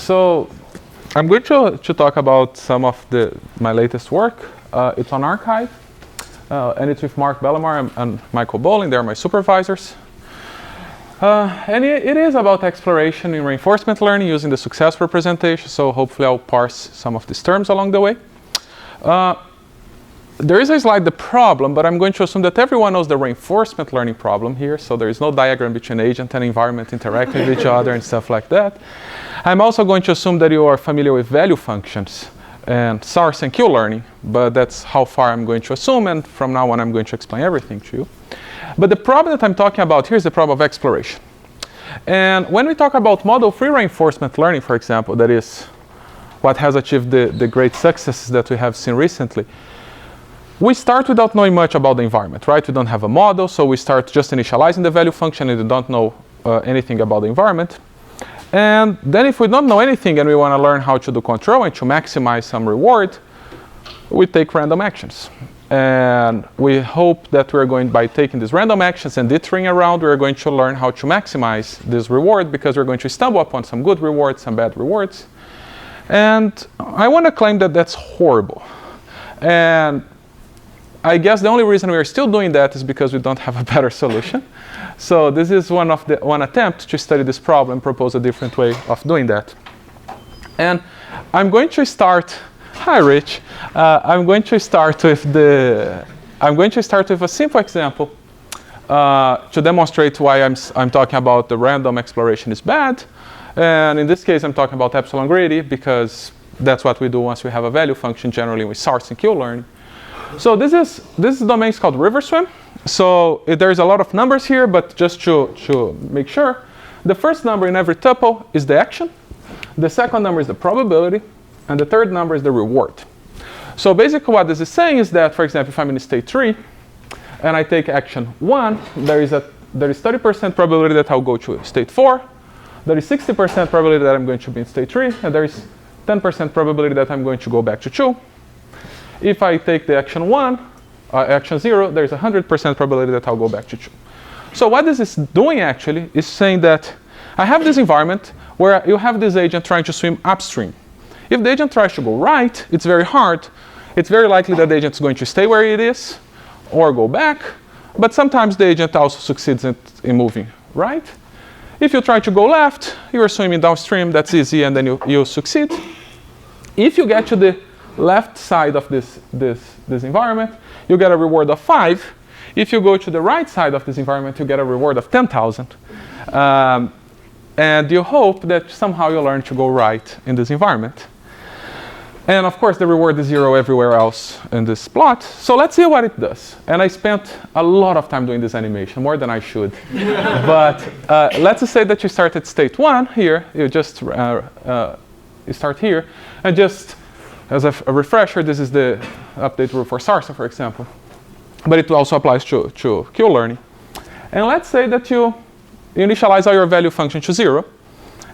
So I'm going to talk about some of my latest work. It's on Archive, and it's with Mark Bellemare and Michael Bowling. They're my supervisors. And it is about exploration in reinforcement learning using the successor representation, so hopefully I'll parse some of these terms along the way. There is a slide, the problem, but I'm going to assume that everyone knows the reinforcement learning problem here, so there is no diagram between agent and environment interacting with each other and stuff like that. I'm also going to assume that you are familiar with value functions and source and queue learning, but that's how far I'm going to assume, and from now on I'm going to explain everything to you. But the problem that I'm talking about here is the problem of exploration. And when we talk about model-free reinforcement learning, for example, that is what has achieved the great successes that we have seen recently, we start without knowing much about the environment, right? We don't have a model, so we start just initializing the value function and we don't know anything about the environment. And then if we don't know anything and we want to learn how to do control and to maximize some reward, we take random actions. And we hope that we're going, by taking these random actions and iterating around, we're going to learn how to maximize this reward, because we're going to stumble upon some good rewards, some bad rewards. And I want to claim that that's horrible. And I guess the only reason we are still doing that is because we don't have a better solution. So this is one attempt to study this problem, propose a different way of doing that. And I'm going to start. Hi, Rich. I'm going to start with a simple example to demonstrate why I'm talking about the random exploration is bad. And in this case, I'm talking about epsilon greedy, because that's what we do once we have a value function, generally with source and queue learning. So this domain is called RiverSwim. So there's a lot of numbers here, but just to make sure, the first number in every tuple is the action. The second number is the probability. And the third number is the reward. So basically what this is saying is that, for example, if I'm in state 3 and I take action 1, there is 30% probability that I'll go to state 4. There is 60% probability that I'm going to be in state 3. And there is 10% probability that I'm going to go back to 2. If I take the action 0, there is 100% probability that I'll go back to 2. So what this is doing actually is saying that I have this environment where you have this agent trying to swim upstream. If the agent tries to go right, it's very hard. It's very likely that the agent is going to stay where it is or go back. But sometimes the agent also succeeds in moving right. If you try to go left, you are swimming downstream. That's easy, and then you succeed. If you get to the left side of this environment, you get a reward of 5. If you go to the right side of this environment, you get a reward of 10,000. And you hope that somehow you learn to go right in this environment. And of course, the reward is 0 everywhere else in this plot. So let's see what it does. And I spent a lot of time doing this animation, more than I should. But let's say that you start at state 1 here. You just you start here. And just as a refresher, this is the update rule for SARSA, for example. But it also applies to queue learning. And let's say that you initialize all your value function to 0.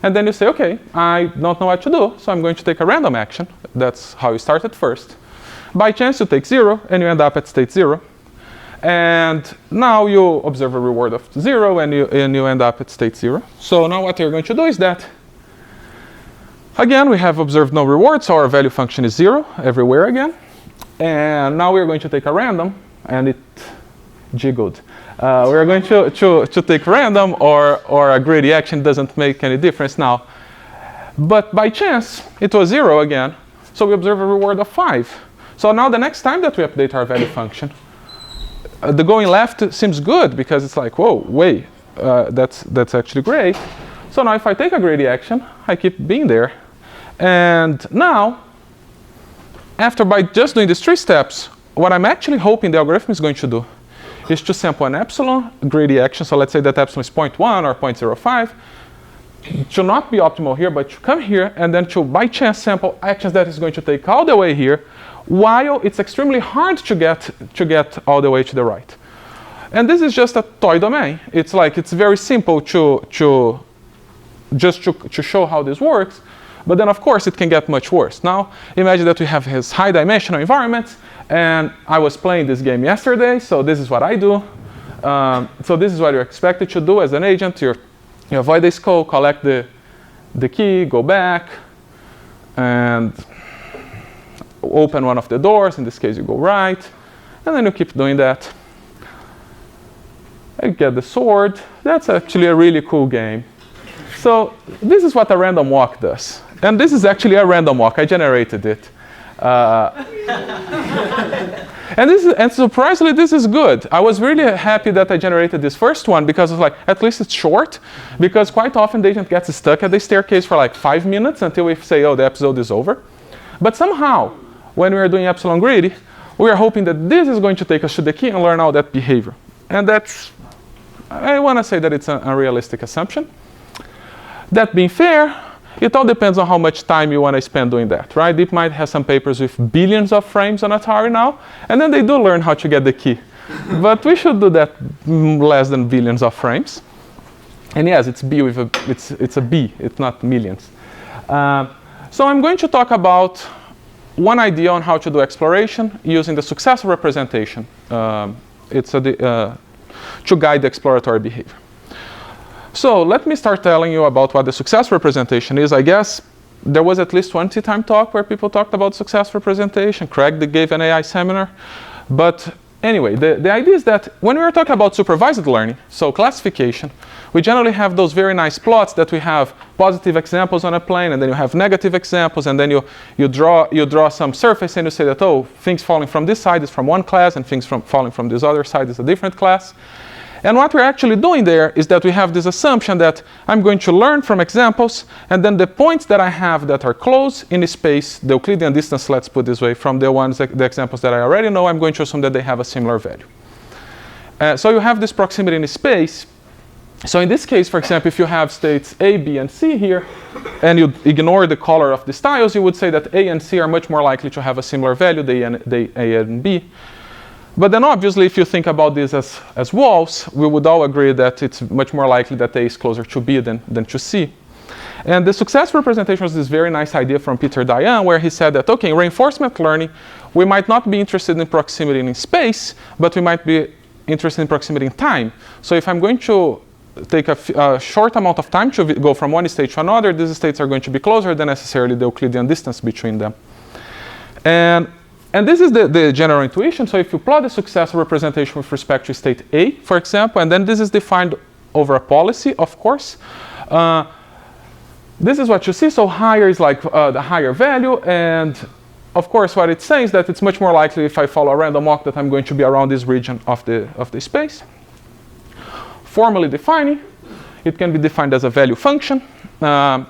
And then you say, OK, I don't know what to do, so I'm going to take a random action. That's how you start at first. By chance, you take 0, and you end up at state 0. And now you observe a reward of 0, and you end up at state 0. So now what you're going to do is that, again, we have observed no reward, so our value function is 0 everywhere again. And now we're going to take a random, and it jiggled. We're going to take random or a greedy action. Doesn't make any difference now. But by chance, it was 0 again. So we observe a reward of 5. So now the next time that we update our value function, the going left seems good, because it's like, whoa, wait, that's actually great. So now if I take a greedy action, I keep being there. And now, by just doing these 3 steps, what I'm actually hoping the algorithm is going to do is to sample an epsilon greedy action. So let's say that epsilon is 0.1 or 0.05. To not be optimal here, but to come here and then to by chance sample actions that is going to take all the way here, while it's extremely hard to get all the way to the right. And this is just a toy domain. It's like it's very simple to show how this works. But then, of course, it can get much worse. Now, imagine that we have his high-dimensional environment. And I was playing this game yesterday, so this is what I do. So this is what you're expected to do as an agent. You avoid the skull, collect the the key, go back, and open one of the doors. In this case, you go right, and then you keep doing that. You get the sword. That's actually a really cool game. So this is what a random walk does. And this is actually a random walk. I generated it. And surprisingly, this is good. I was really happy that I generated this first one because it's like, at least it's short, because quite often the agent gets stuck at the staircase for like 5 minutes until we say, oh, the episode is over. But somehow, when we are doing epsilon greedy, we are hoping that this is going to take us to the key and learn all that behavior. And that's, I want to say that it's an unrealistic assumption. That being fair, it all depends on how much time you want to spend doing that, right? DeepMind has some papers with billions of frames on Atari now, and then they do learn how to get the key. But we should do that less than billions of frames. And yes, it's B with a, it's a B, it's not millions. So I'm going to talk about one idea on how to do exploration using the successor representation. It's to guide the exploratory behavior. So let me start telling you about what the success representation is. I guess there was at least one T-Time talk where people talked about success representation. Craig gave an AI seminar. But anyway, the idea is that when we are talking about supervised learning, so classification, we generally have those very nice plots that we have positive examples on a plane, and then you have negative examples, and then you draw some surface, and you say that, oh, things falling from this side is from one class, and things falling from this other side is a different class. And what we're actually doing there is that we have this assumption that I'm going to learn from examples, and then the points that I have that are close in space, the Euclidean distance, let's put this way, from the examples that I already know, I'm going to assume that they have a similar value. So you have this proximity in space. So in this case, for example, if you have states A, B, and C here, and you ignore the color of these tiles, you would say that A and C are much more likely to have a similar value than A and B. But then obviously, if you think about this as walls, we would all agree that it's much more likely that A is closer to B than to C. And the success representation was this very nice idea from Peter Dayan, where he said that, okay, in reinforcement learning, we might not be interested in proximity in space, but we might be interested in proximity in time. So if I'm going to take a short amount of time to go from one state to another, these states are going to be closer than necessarily the Euclidean distance between them. And this is the general intuition. So if you plot the successor representation with respect to state A, for example, and then this is defined over a policy, of course, this is what you see. So higher is like the higher value. And of course, what it's saying is that it's much more likely if I follow a random walk that I'm going to be around this region of the space. Formally defining, it can be defined as a value function, a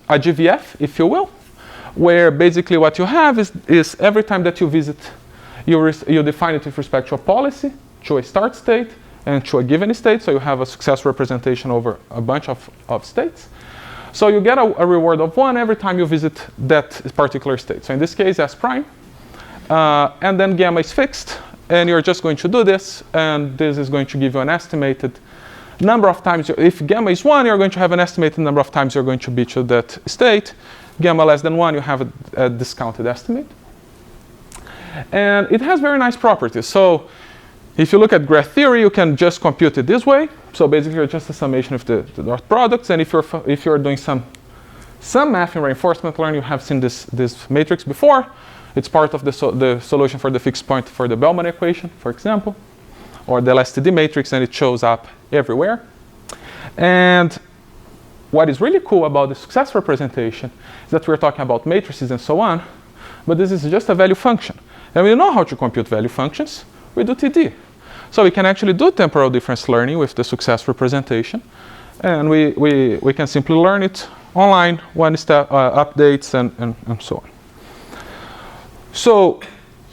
GVF, if you will, where basically what you have is every time that you visit, you define it with respect to a policy, to a start state, and to a given state. So you have a success representation over a bunch of states. So you get a reward of 1 every time you visit that particular state. So in this case, S prime. And then gamma is fixed. And you're just going to do this. And this is going to give you an estimated number of times. If gamma is 1, you're going to have an estimated number of times you're going to be to that state. Gamma less than 1, you have a discounted estimate. And it has very nice properties. So if you look at graph theory, you can just compute it this way. So basically, it's just a summation of the dot products. And if you're doing some math in reinforcement learning, you have seen this matrix before. It's part of the solution for the fixed point for the Bellman equation, for example, or the LSTD matrix, and it shows up everywhere. And what is really cool about the success representation is that we're talking about matrices and so on, but this is just a value function. And we know how to compute value functions. We do TD. So we can actually do temporal difference learning with the success representation. And we can simply learn it online, one step updates and so on. So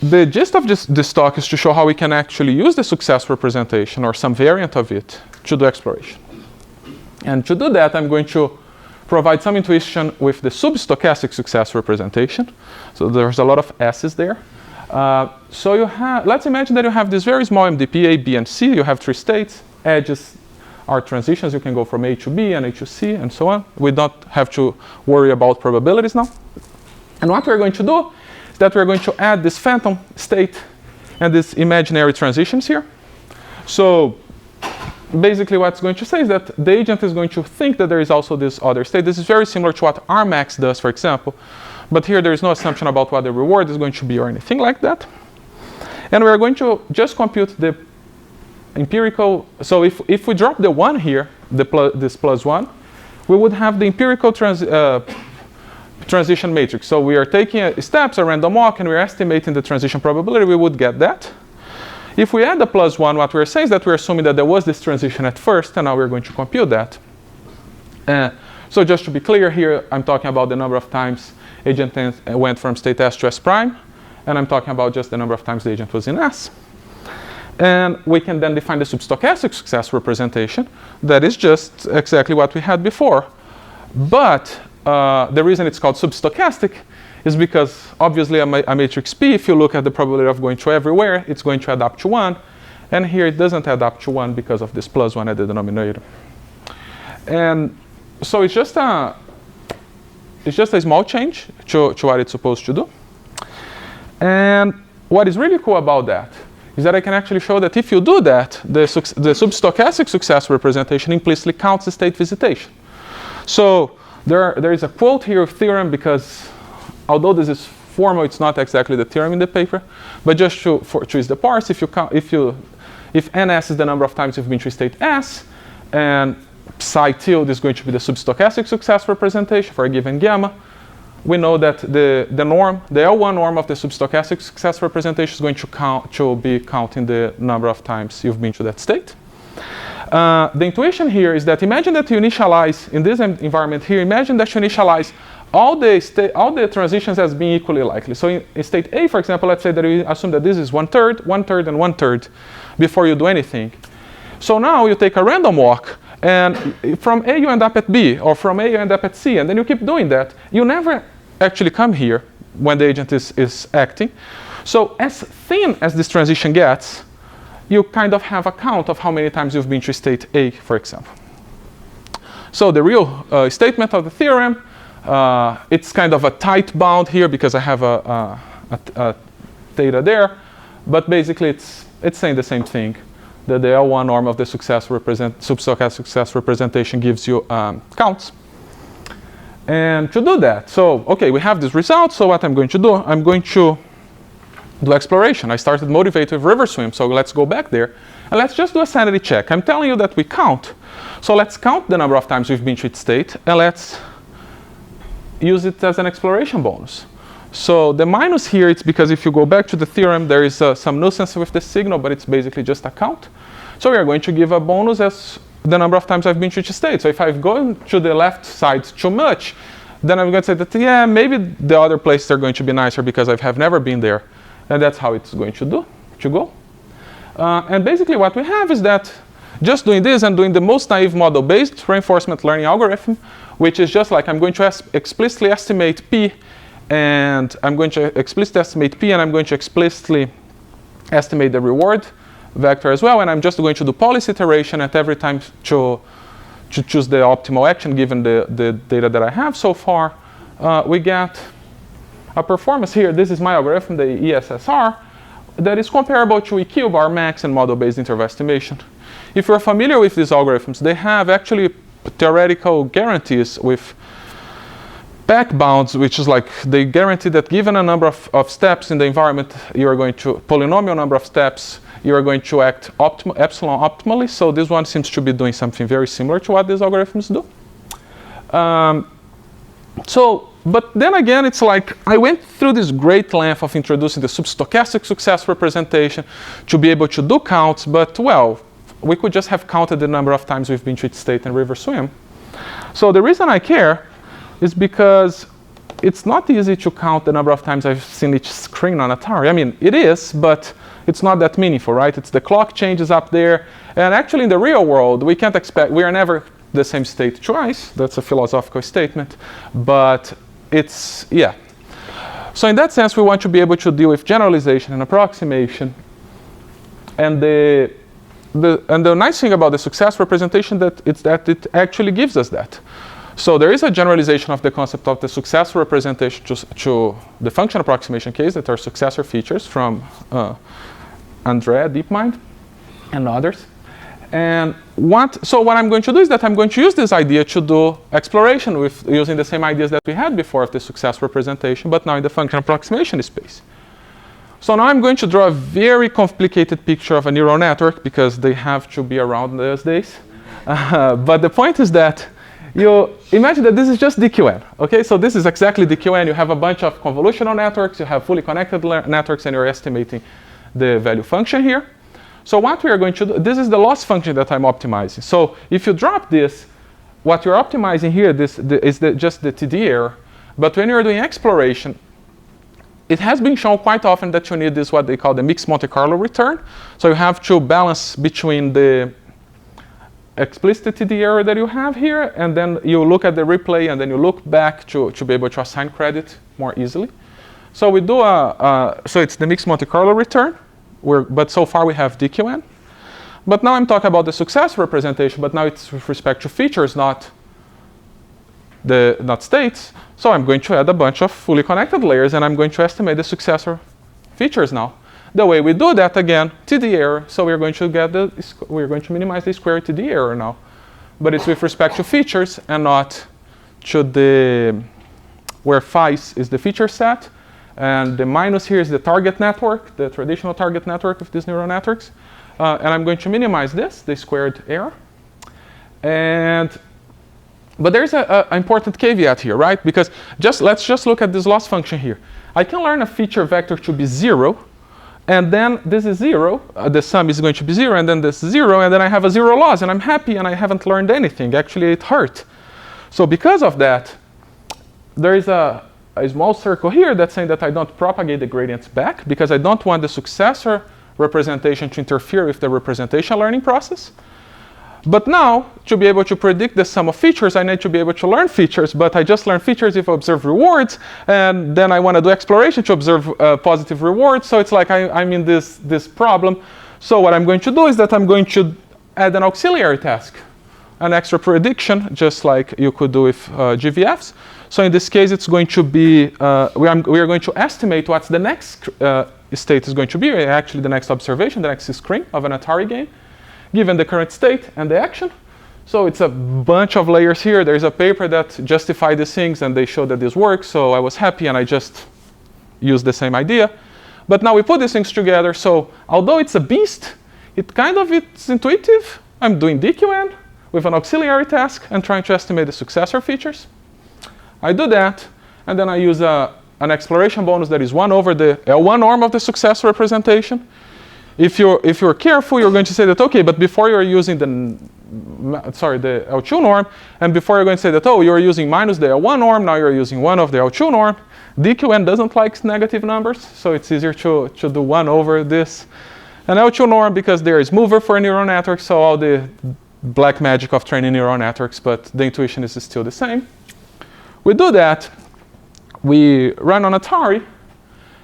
the gist of this talk is to show how we can actually use the success representation or some variant of it to do exploration. And to do that, I'm going to provide some intuition with the substochastic success representation. So there's a lot of S's there. So you have, let's imagine that you have this very small MDP, A, B, and C. You have 3 states. Edges are transitions. You can go from A to B and A to C and so on. We don't have to worry about probabilities now. And what we're going to do is that we're going to add this phantom state and these imaginary transitions here. So basically what's going to say is that the agent is going to think that there is also this other state. This is very similar to what Rmax does, for example. But here there is no assumption about what the reward is going to be or anything like that. And we are going to just compute the empirical. So if we drop the 1 here, this plus 1, we would have the empirical transition matrix. So we are taking steps, a random walk, and we're estimating the transition probability. We would get that. If we add the plus 1, what we're saying is that we're assuming that there was this transition at first, and now we're going to compute that. So just to be clear here, I'm talking about the number of times agent went from state S to S prime, and I'm talking about just the number of times the agent was in S. And we can then define the substochastic success representation. That is just exactly what we had before. But the reason it's called substochastic is because obviously a matrix P, if you look at the probability of going to everywhere, it's going to add up to 1. And here it doesn't add up to 1 because of this plus 1 at the denominator. And so it's just a small change to what it's supposed to do. And what is really cool about that is that I can actually show that if you do that, the substochastic success representation implicitly counts the state visitation. So there is a quote here of theorem, because although this is formal, it's not exactly the theorem in the paper. But just to choose the parse, if ns is the number of times you've been to state S, and psi tilde is going to be the substochastic success representation for a given gamma, we know that the norm, the L1 norm of the substochastic success representation is going to be counting the number of times you've been to that state. The intuition here is that imagine that you initialize, in this environment here, imagine that you initialize all the transitions as being equally likely. So in state A, for example, let's say that we assume that this is 1/3, 1/3, and 1/3 before you do anything. So now you take a random walk, and from A you end up at B, or from A you end up at C, and then you keep doing that. You never actually come here when the agent is acting. So as thin as this transition gets, you kind of have a count of how many times you've been to state A, for example. So the real statement of the theorem, it's kind of a tight bound here because I have a theta there, but basically it's saying the same thing. That the L1 norm of the substochastic success representation gives you counts. And to do that, so okay, we have this result. So what I'm going to do, I'm going to do exploration. I started motivate with RiverSwim, so let's go back there and let's just do a sanity check. I'm telling you that we count. So let's count the number of times we've been to its state, and let's use it as an exploration bonus. So the minus here, it's because if you go back to the theorem, there is some nuisance with the signal, but it's basically just a count. So we are going to give a bonus as the number of times I've been to each state. So if I've gone to the left side too much, then I'm going to say that, yeah, maybe the other places are going to be nicer because I have never been there. And that's how it's going to go. And basically what we have is that just doing this and doing the most naive model-based reinforcement learning algorithm, which is just like I'm going to explicitly estimate P, and I'm going to explicitly estimate P, and I'm going to explicitly estimate the reward vector as well, and I'm just going to do policy iteration at every time to choose the optimal action given the data that I have so far. We get a performance here. This is my algorithm, the ESSR, that is comparable to eCube, Rmax, and model-based interval estimation. If you're familiar with these algorithms, they have actually theoretical guarantees with back bounds, which is like they guarantee that given a number of steps in the environment, you are going to polynomial number of steps, you are going to act epsilon optimally. So this one seems to be doing something very similar to what these algorithms do. But then again, it's like I went through this great length of introducing the substochastic success representation to be able to do counts, but well, we could just have counted the number of times we've been to each state in RiverSwim. So the reason I care is because it's not easy to count the number of times I've seen each screen on Atari. I mean, it is, but it's not that meaningful, right? It's the clock changes up there. And actually in the real world, we can't expect, we are never the same state twice. That's a philosophical statement. But it's, yeah. So in that sense, we want to be able to deal with generalization and approximation. And the nice thing about the success representation is that it actually gives us that. So there is a generalization of the concept of the successor representation to the function approximation case that are successor features from Andrea, DeepMind, and others. And so what I'm going to do is that I'm going to use this idea to do exploration with using the same ideas that we had before of the successor representation, but now in the function approximation space. So now I'm going to draw a very complicated picture of a neural network because they have to be around those days. But the point is that you imagine that this is just DQN. Okay, so this is exactly DQN. You have a bunch of convolutional networks, you have fully connected networks, and you're estimating the value function here. So what we are going to do, this is the loss function that I'm optimizing. So if you drop this, what you're optimizing here is just the TD error. But when you're doing exploration, it has been shown quite often that you need this, what they call the mixed Monte Carlo return. So you have to balance between the explicit TD error that you have here, and then you look at the replay, and then you look back to be able to assign credit more easily. So we do so it's the mixed Monte Carlo return, but so far we have DQN. But now I'm talking about the successor representation, but now it's with respect to features, not states. So I'm going to add a bunch of fully connected layers, and I'm going to estimate the successor features now. The way we do that, again, TD error. So we're going to minimize the square TD error now, but it's with respect to features and not to where phi is the feature set, and the minus here is the target network, the traditional target network of these neural networks, and I'm going to minimize this, the squared error, but there's an important caveat here, right? Because let's just look at this loss function here. I can learn a feature vector to be 0, and then this is 0. The sum is going to be 0, and then this is 0, and then I have a 0 loss, and I'm happy, and I haven't learned anything. Actually, it hurt. So because of that, there is a small circle here that's saying that I don't propagate the gradients back, because I don't want the successor representation to interfere with the representation learning process. But now, to be able to predict the sum of features, I need to be able to learn features, but I just learn features if I observe rewards, and then I want to do exploration to observe positive rewards, so it's like I'm in this problem. So what I'm going to do is that I'm going to add an auxiliary task, an extra prediction, just like you could do with GVFs. So in this case, it's going to be, we are going to estimate what's the next state is going to be, actually the next observation, the next screen of an Atari game, given the current state and the action. So it's a bunch of layers here. There's a paper that justified these things, and they showed that this works, so I was happy, and I just used the same idea. But now we put these things together, so although it's a beast, it's intuitive. I'm doing DQN with an auxiliary task and trying to estimate the successor features. I do that, and then I use an exploration bonus that is 1 over the L1 norm of the successor representation. If you're careful, you're going to say that, okay, but before you're using the L2 norm, and before you're going to say that, oh, you're using minus the L1 norm, now you're using 1 of the L2 norm. DQN doesn't like negative numbers, so it's easier to do 1 over this. And L2 norm, because there is mover for a neural network, so all the black magic of training neural networks, but the intuition is still the same. We do that. We run on Atari.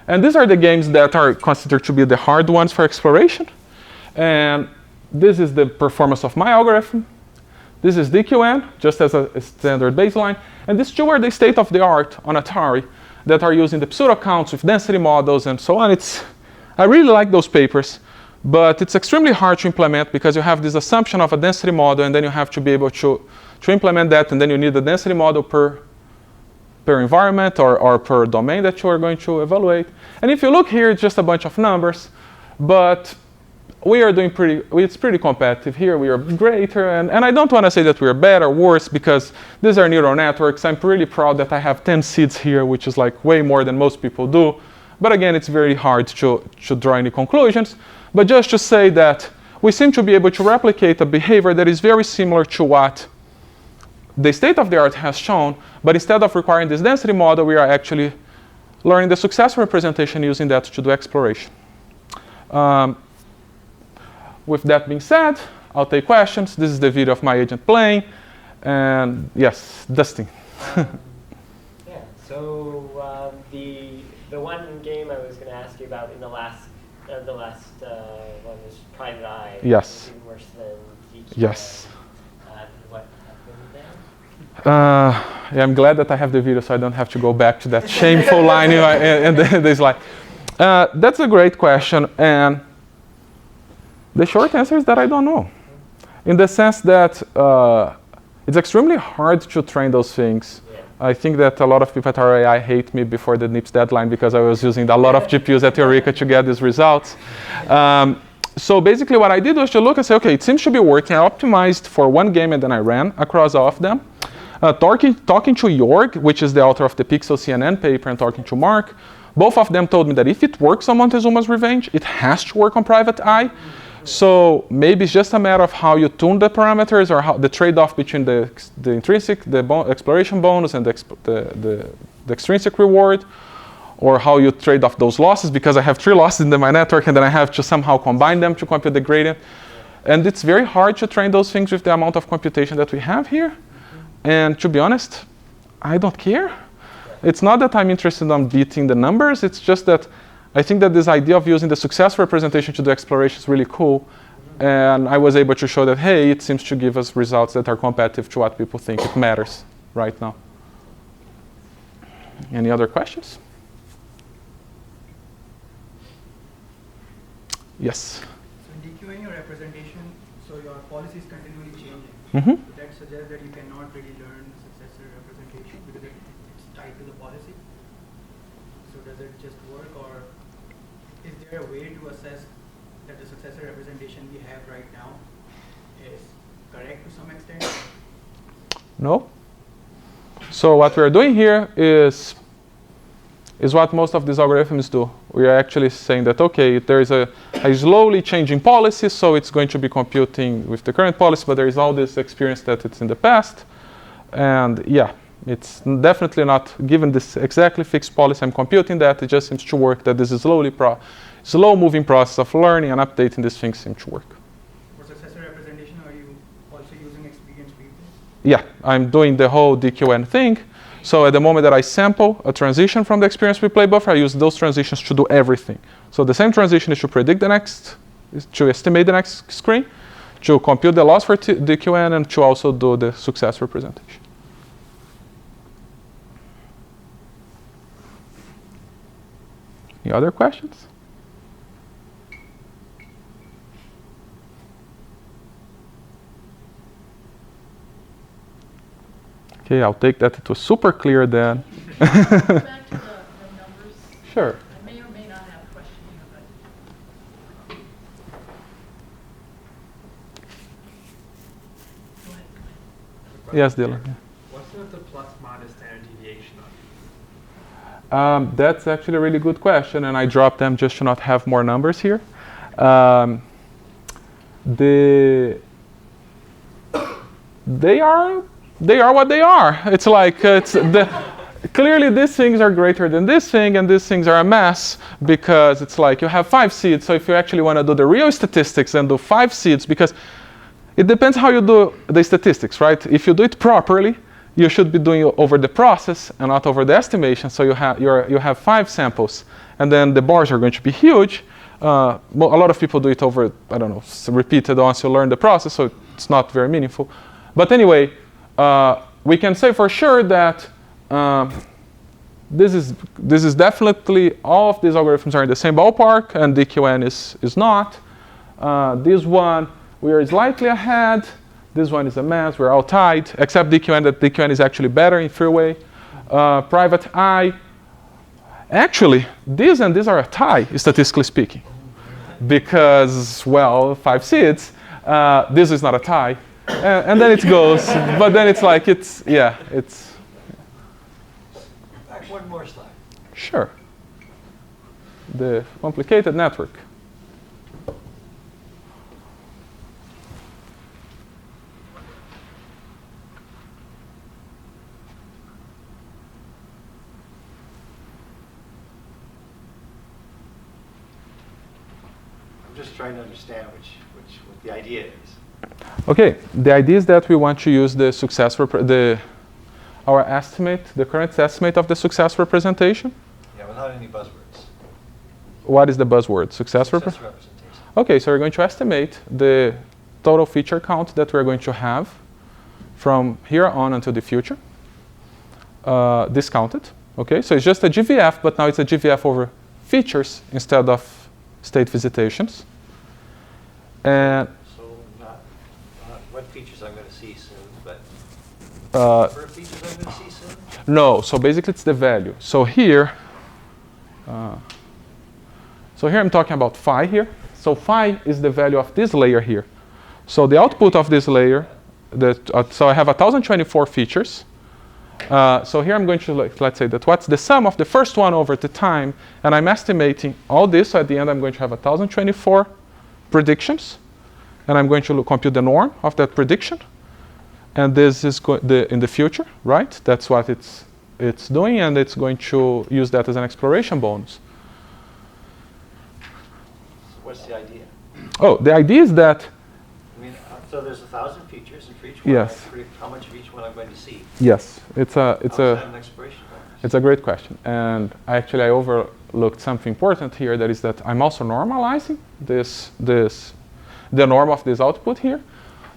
And these are the games that are considered to be the hard ones for exploration. And this is the performance of my algorithm. This is DQN, just as a standard baseline. And these two are the state of the art on Atari that are using the pseudo-counts with density models and so on. I really like those papers, but it's extremely hard to implement because you have this assumption of a density model, and then you have to be able to implement that, and then you need a density model per environment or per domain that you are going to evaluate. And if you look here, it's just a bunch of numbers, but we are doing it's pretty competitive here. We are greater, and I don't want to say that we are better or worse, because these are neural networks. I'm really proud that I have 10 seeds here, which is like way more than most people do. But again, it's very hard to draw any conclusions. But just to say that we seem to be able to replicate a behavior that is very similar to what the state of the art has shown, but instead of requiring this density model, we are actually learning the successor representation using that to do exploration. With that being said, I'll take questions. This is the video of my agent playing. And yes, Dustin. Yeah, so the one game I was going to ask you about in the last one was Private Eye. Yes. Even worse than DQ. Yes. What happened there? Yeah, I'm glad that I have the video, so I don't have to go back to that shameful line in the slide. That's a great question, and the short answer is that I don't know. in the sense that it's extremely hard to train those things. Yeah. I think that a lot of people at RAI hate me before the NIPS deadline because I was using a lot of GPUs at Eureka to get these results. So basically what I did was to look and say, okay, it seems to be working. I optimized for one game and then I ran across all of them. Talking to Jorg, which is the author of the Pixel CNN paper, and talking to Mark, both of them told me that if it works on Montezuma's Revenge, it has to work on private eye. So maybe it's just a matter of how you tune the parameters or how the trade-off between the intrinsic, the exploration bonus and the extrinsic reward, or how you trade off those losses, because I have 3 losses in my network and then I have to somehow combine them to compute the gradient. And it's very hard to train those things with the amount of computation that we have here. And to be honest, I don't care. It's not that I'm interested in beating the numbers, it's just that I think that this idea of using the successor representation to do exploration is really cool. And I was able to show that, hey, it seems to give us results that are competitive to what people think it matters right now. Any other questions? Yes? So in DQN your representation, so your policy is continually changing. Mm-hmm. That suggests that you cannot really learn successor representation because it's tied to the policy. So does it just work, or is there a way to assess that the successor representation we have right now is correct to some extent? No. So what we're doing here is what most of these algorithms do. We are actually saying that, okay, there is a slowly changing policy, so it's going to be computing with the current policy, but there is all this experience that it's in the past. And yeah, it's definitely not, given this exactly fixed policy, I'm computing that. It just seems to work that this is slow-moving process of learning and updating these things seem to work. For successor representation, are you also using experience people? Yeah, I'm doing the whole DQN thing. So at the moment that I sample a transition from the experience replay buffer, I use those transitions to do everything. So the same transition is to predict the next, is to estimate the next screen, to compute the loss for DQN, and to also do the success representation. Any other questions? Okay, I'll take that it was super clear then. Back to the numbers. Sure. I may or may not have a question here, but go ahead. Yes, Dylan. What's the plus minus standard deviation on these? That's actually a really good question, and I dropped them just to not have more numbers here. They are what they are. It's like clearly these things are greater than this thing, and these things are a mess because it's like you have 5 seeds. So if you actually want to do the real statistics and do 5 seeds, because it depends how you do the statistics, right? If you do it properly, you should be doing it over the process and not over the estimation. So you have 5 samples, and then the bars are going to be huge. A lot of people do it over, I don't know, repeated once you learn the process, so it's not very meaningful. But anyway, we can say for sure that this is definitely, all of these algorithms are in the same ballpark, and DQN is not. This one, we are slightly ahead. This one is a mess. We're all tied, except DQN, that DQN is actually better in freeway. Private eye, actually, these and these are a tie, statistically speaking. Because, well, 5 seeds, this is not a tie. And then it goes, but then it's like, yeah. Back one more slide. Sure. The complicated network. I'm just trying to understand what the idea is. Okay, the idea is that we want to use the our estimate, the current estimate of the success representation. Yeah, without any buzzwords. What is the buzzword? Success Representation. Okay, so we're going to estimate the total feature count that we're going to have from here on until the future, discounted. Okay, so it's just a GVF, but now it's a GVF over features instead of state visitations. And So not features I'm going to see soon, but Uh, number of features I'm going to see soon? No, so basically it's the value. So here I'm talking about phi here. So phi is the value of this layer here. So the output of this layer, so I have 1,024 features. So here I'm going to, let's say that what's the sum of the first one over the time, and I'm estimating all this. So at the end, I'm going to have 1,024 predictions, and I'm going to compute the norm of that prediction. And this is in the future, right? That's what it's doing, and it's going to use that as an exploration bonus. What's the idea? Oh, the idea is that, I mean, so there's 1,000 features, and for each one, Yes. I predict how much of each one I'm going to see. yes, it's How is that an exploration bonus? a great question. And I overlooked something important here, that is that I'm also normalizing the norm of this output here.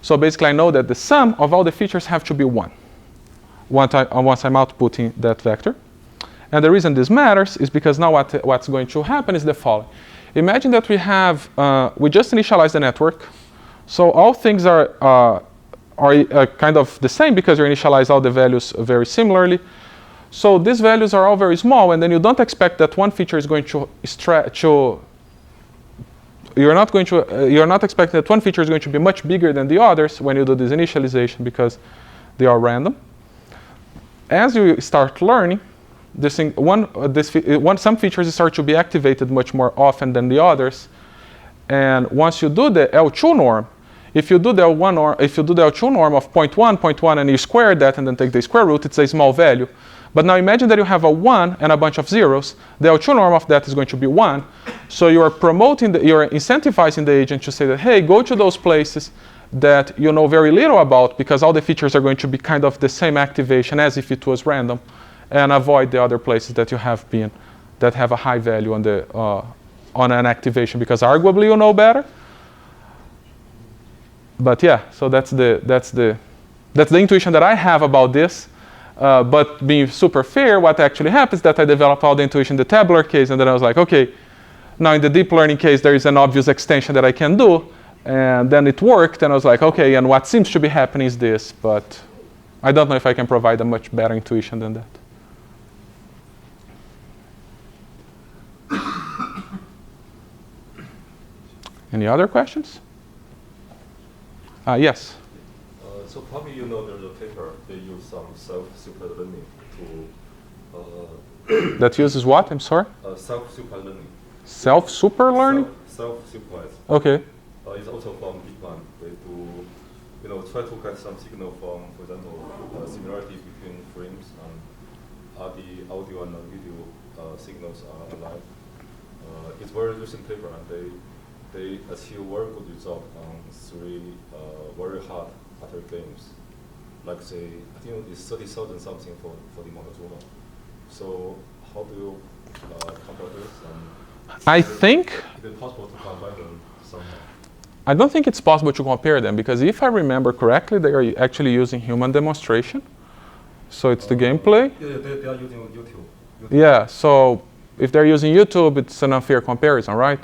So basically, I know that the sum of all the features have to be 1 once I'm outputting that vector. And the reason this matters is because now what's going to happen is the following. Imagine that we just initialized the network. So all things are kind of the same because you initialize all the values very similarly. So these values are all very small, and then you don't expect that one feature is going to stretch. You're not expecting that one feature is going to be much bigger than the others when you do this initialization because they are random. As you start learning, some features start to be activated much more often than the others. And once you do the L2 norm, if you do the L2 norm of 0.1, and you square that and then take the square root, it's a small value. But now imagine that you have a 1 and a bunch of zeros. The L2 norm of that is going to be 1. So you're incentivizing the agent to say that, hey, go to those places that you know very little about because all the features are going to be kind of the same activation as if it was random, and avoid the other places that that have a high value on an activation because arguably you know better. But yeah, so that's the intuition that I have about this. But being super fair, what actually happens is that I develop all the intuition in the tabular case, and then I was like, okay, now in the deep learning case, there is an obvious extension that I can do, and then it worked, and I was like, okay, and what seems to be happening is this, but I don't know if I can provide a much better intuition than that. Any other questions? Yes. So probably you know there's a paper, they use some self-super learning to... That uses what? I'm sorry? Self-super learning. Self-super learning? Self-supervised. Okay. It's also from DeepMind. They do, try to get some signal from, for example, similarity between frames and are the audio and video signals are aligned. It's very recent paper, and they achieve very good result on 3 very hard Atari games. Like say, I think it's 30,000 something for the Montezuma. So how do you compare this? And I think is it possible to combine them somehow? I don't think it's possible to compare them because if I remember correctly, they are actually using human demonstration. So it's the gameplay. Yeah, they are using YouTube. Yeah, so if they're using YouTube, it's an unfair comparison, right?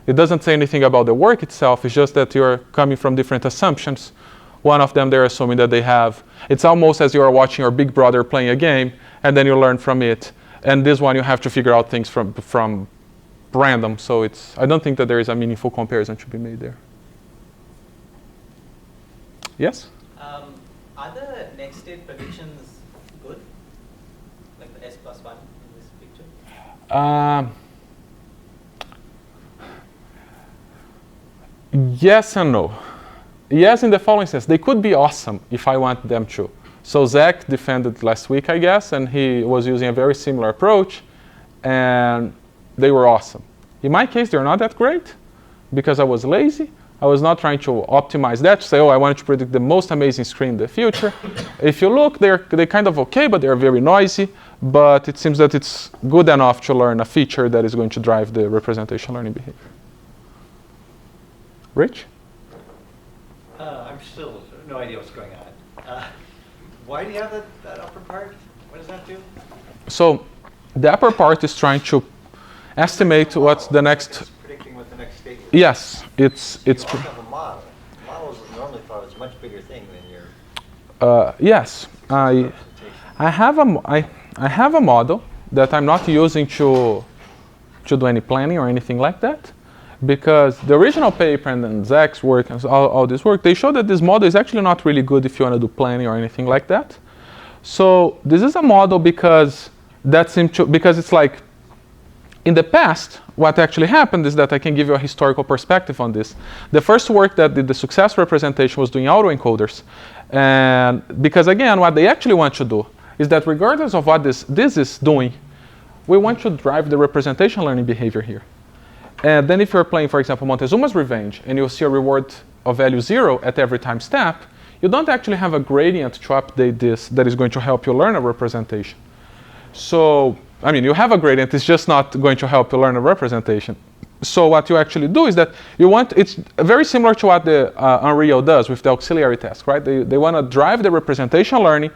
It doesn't say anything about the work itself. It's just that you're coming from different assumptions. One of them, they're assuming that they have, it's almost as you are watching your big brother playing a game, and then you learn from it. And this one, you have to figure out things from random. So I don't think that there is a meaningful comparison to be made there. Yes? Are the next state predictions good? Like the S+1 in this picture? Yes and no. Yes, in the following sense. They could be awesome if I want them to. So Zach defended last week, I guess, and he was using a very similar approach, and they were awesome. In my case, they're not that great because I was lazy. I was not trying to optimize that to say, oh, I wanted to predict the most amazing screen in the future. If you look, they're kind of okay, but they're very noisy. But it seems that it's good enough to learn a feature that is going to drive the representation learning behavior. Rich? I'm still no idea what's going on. Why do you have that upper part? What does that do? So the upper part is trying to estimate what's the next. It's predicting what the next state will be. Yes, it's. You also have a model. Models are normally thought as much bigger thing than your Yes, representation. I have a model that I'm not using to do any planning or anything like that, because the original paper and then Zach's work and all this work, they show that this model is actually not really good if you want to do planning or anything like that. So this is a model because because it's like, in the past, what actually happened is that I can give you a historical perspective on this. The first work that did the successor representation was doing autoencoders. And because again, what they actually want to do is that regardless of what this is doing, we want to drive the representation learning behavior here. And then if you're playing, for example, Montezuma's Revenge, and you'll see a reward of value 0 at every time step, you don't actually have a gradient to update this that is going to help you learn a representation. So, I mean, you have a gradient, it's just not going to help you learn a representation. So what you actually do is that it's very similar to what the Unreal does with the auxiliary task, right? They want to drive the representation learning,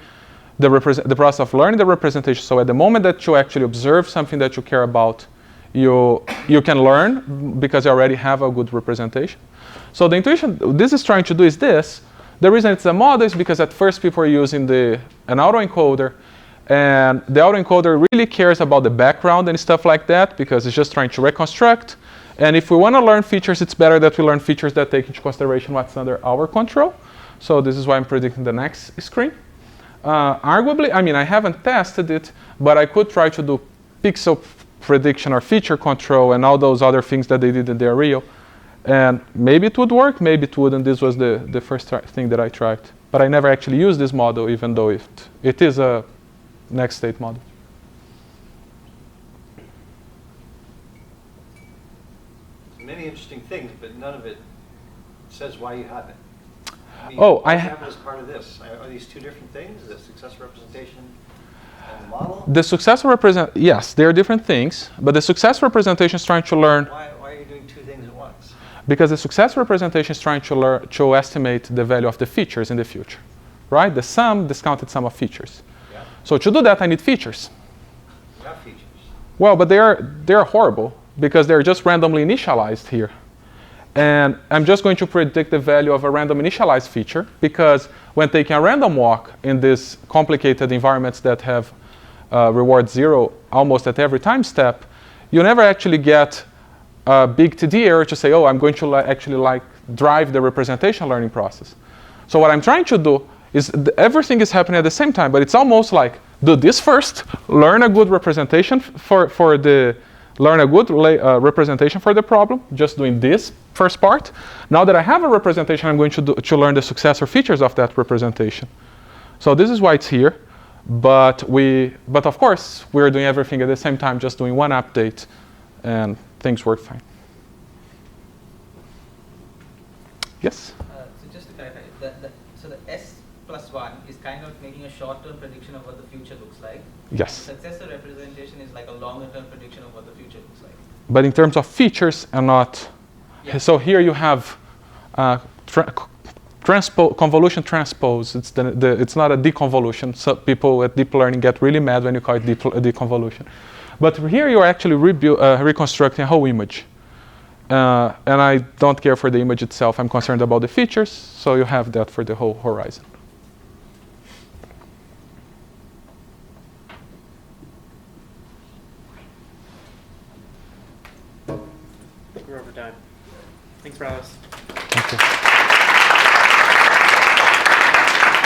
the process of learning the representation. So at the moment that you actually observe something that you care about, you can learn because you already have a good representation. So the intuition this is trying to do is this. The reason it's a model is because at first people are using an autoencoder, and the autoencoder really cares about the background and stuff like that because it's just trying to reconstruct. And if we want to learn features, it's better that we learn features that take into consideration what's under our control. So this is why I'm predicting the next screen. Arguably, I mean, I haven't tested it, but I could try to do pixel prediction or feature control and all those other things that they did in their Rio. And maybe it would work, maybe it wouldn't. This was the first thing that I tried. But I never actually used this model, even though it is a next state model. Many interesting things, but none of it says why you have it. I mean, Oh, why you have it as part of this. Are these two different things, the successor representation and the model? The successor yes, they are different things, but the successor representation is trying to learn. Why are you doing two things at once? Because the successor representation is trying to estimate the value of the features in the future, right? The discounted sum of features. Yeah. So to do that, I need features. You have features. Well, but they are horrible because they're just randomly initialized here. And I'm just going to predict the value of a random initialized feature because when taking a random walk in these complicated environments that have reward 0 almost at every time step, you never actually get a big TD error to say, oh, I'm going to actually drive the representation learning process. So what I'm trying to do is everything is happening at the same time, but it's almost like do this first, learn a good representation representation for the problem, just doing this first part. Now that I have a representation, I'm going to learn the successor features of that representation. So this is why it's here, but of course we're doing everything at the same time, just doing one update, and things work fine. Yes? So just to clarify, so the S+1 is kind of making a short-term prediction of what the future looks like. Yes. The successor representation is like a longer-term prediction of what the future looks like. But in terms of features and not. Yeah. So here you have convolution transpose. It's not a deconvolution. So people at deep learning get really mad when you call it deconvolution. But here you're actually reconstructing a whole image. And I don't care for the image itself. I'm concerned about the features. So you have that for the whole horizon. We're over time. Thanks, Marlos. Thank you.